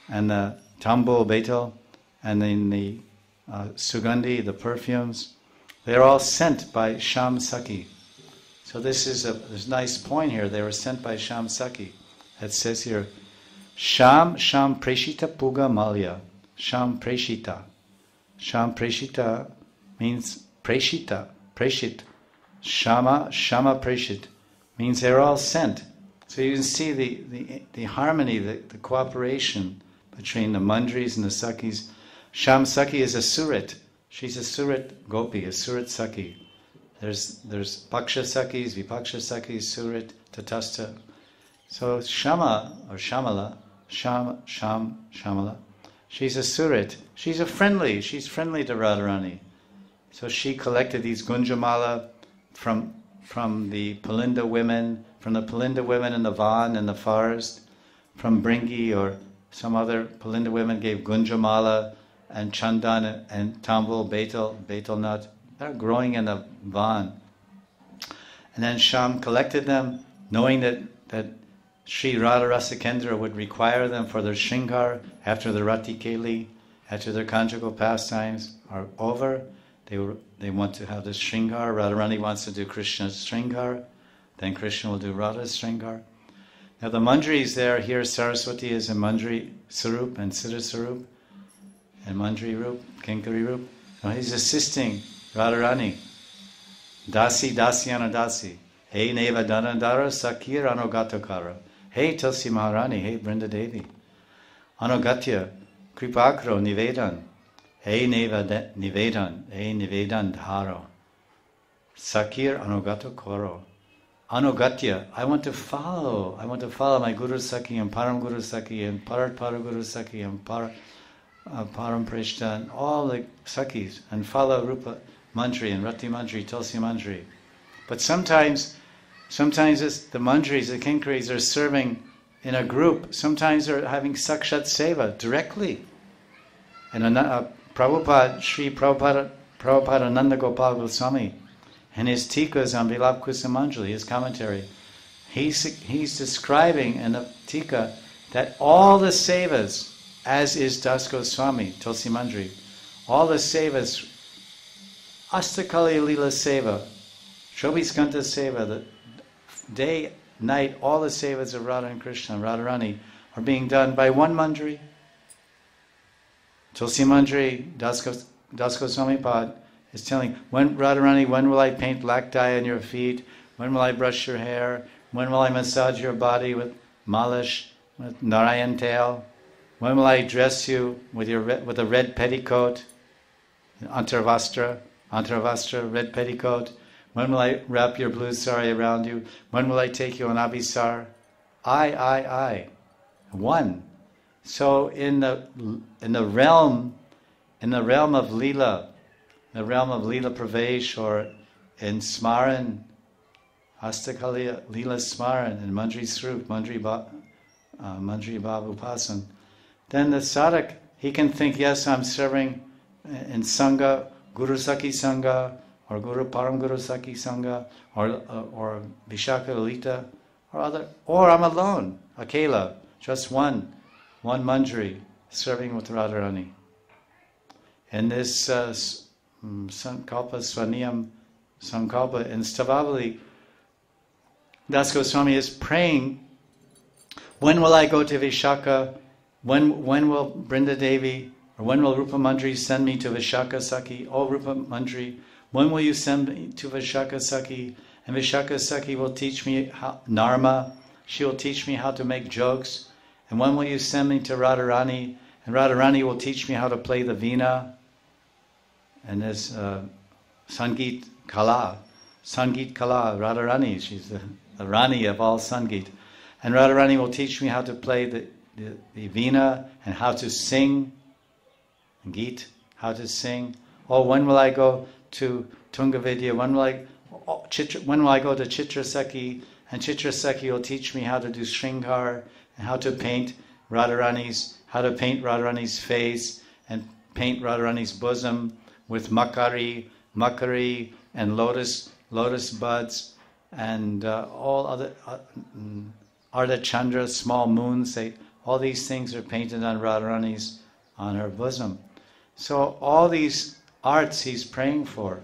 and the Tambul Betel, and then the Sugandhi, the perfumes, they're all sent by Sham Sakhi. So there's a nice point here. They were sent by Sham Sakhi. It says here, Sham Preshita Puga Malya. Sham Preshita. Sham Preshita means Preshita, Preshit. Shama Preshit means they're all sent. So you can see the harmony, the cooperation between the Manjaris and the Sakhis. Sham Sakhi is a Surit. She's a Surit Gopi, a Surit Sakhi. There's Paksha Sakis, Vipaksha Sakis, Surit, Tatastha. So Shama, or Shamala, Shamala, she's a Surit. She's friendly to Radharani. So she collected these Gunjamala from the Palinda women, in the Van in the forest, from Bringi or some other Palinda women gave Gunjamala and Chandan and Tambul, betel nut. They're growing in the Van. And then Sham collected them, knowing that Sri Radha Rasikendra would require them for their Shringar after the Rati Keli, after their conjugal pastimes are over. They want to have this Shringar. Radharani wants to do Krishna's Shringar. Then Krishna will do Radha's Shringar. Now the Manjaris there, here Saraswati is in Manjari Sarup and Siddha Sarup, and Manjari Rup, Kinkari Rup. Now he's assisting Radharani. Dasi Anadasi. Hey Neva Danandara Sakir Anogatokara. Hey Tulsi Maharani. Hey Brinda Devi. Anogatya Kripakro Nivedan. Hey Nivedan. Hey Nivedan Dharo. Sakir Anogato Koro. Anugatya, I want to follow my Guru Sakhi and Param Guru Sakhi and Parat Guru Sakhi and Param Prishta and all the Sakhis and follow Rupa Manjari and Rati Manjari, Tulsi Manjari. But sometimes it's the Manjaris, the Kinkaris are serving in a group. Sometimes they're having Sakshat Seva directly. And Prabhupada, Sri Prabhupada Nanda Gopal Goswami, and his tikas on Vilap Kusumanjali, his commentary, he's describing in the tika that all the sevas, as is Das Goswami, Tulsi Manjari, all the sevas, Astakali Lila Seva, Shobhiskanta Seva, the day, night, all the sevas of Radha and Krishna and Radharani are being done by one Manjari. Tulsi Manjari, Das Goswami Pad, is telling, Radharani, when will I paint black dye on your feet? When will I brush your hair? When will I massage your body with malish, with Narayan tail? When will I dress you with a red petticoat, Antarvastra, red petticoat? When will I wrap your blue sari around you? When will I take you on Abhisar? I. One. So in the realm of Leela, the realm of Leela Pravesh, or in Smaran, Hastakali Leela Smaran, in Manjari Srup, Manjari Bhav Upasan, then the sadhak, he can think, yes, I'm serving in Sangha, Guru Sakhi Sangha, or Guru Param Guru Sakhi Sangha, or Vishaka Lalita, or I'm alone, Akela, just one Manjari, serving with Radharani. And this Sankalpa, Svaniyam Sankalpa, in Stavavali, Das Goswami is praying, when will I go to Vishaka? When will Brinda Devi, or when will Rupa Manjari send me to Vishaka Sakhi? Oh, Rupa Manjari, when will you send me to Vishaka Sakhi? And Vishaka Sakhi will teach me Narma, she will teach me how to make jokes. And when will you send me to Radharani? And Radharani will teach me how to play the veena. And there's Sangeet Kala, Radharani, she's the Rani of all Sangeet. And Radharani will teach me how to play the veena and how to sing, Geet, how to sing. Oh, when will I go to Tungavidya? When will I go to Chitra Sakhi? And Chitra Sakhi will teach me how to do Shringar and how to paint Radharani's face and paint Radharani's bosom with makari and lotus buds and all other Ardha Chandra, small moons. All these things are painted on Radharani's, on her bosom. So all these arts he's praying for,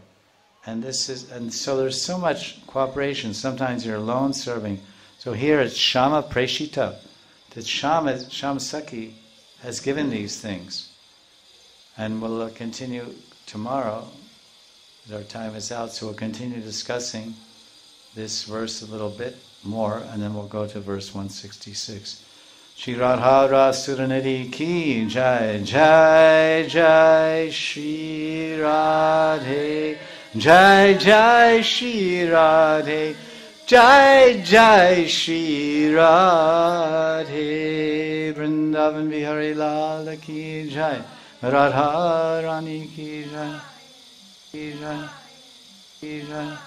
and so there's so much cooperation. Sometimes you're alone serving. So here it's Shama Preshita, that Shama Sakhi has given these things, and we'll continue tomorrow. Our time is out, so we'll continue discussing this verse a little bit more, and then we'll go to verse 166. Shri Radha Suranidhi ki jai, jai jai Shri Radhe Jai Jai Shri Radhe, Jai Jai Shri Radhe, Vrindavan Bihari Lal ki Jai, Radha Rani ki Jai, ki Jai, ki Jai.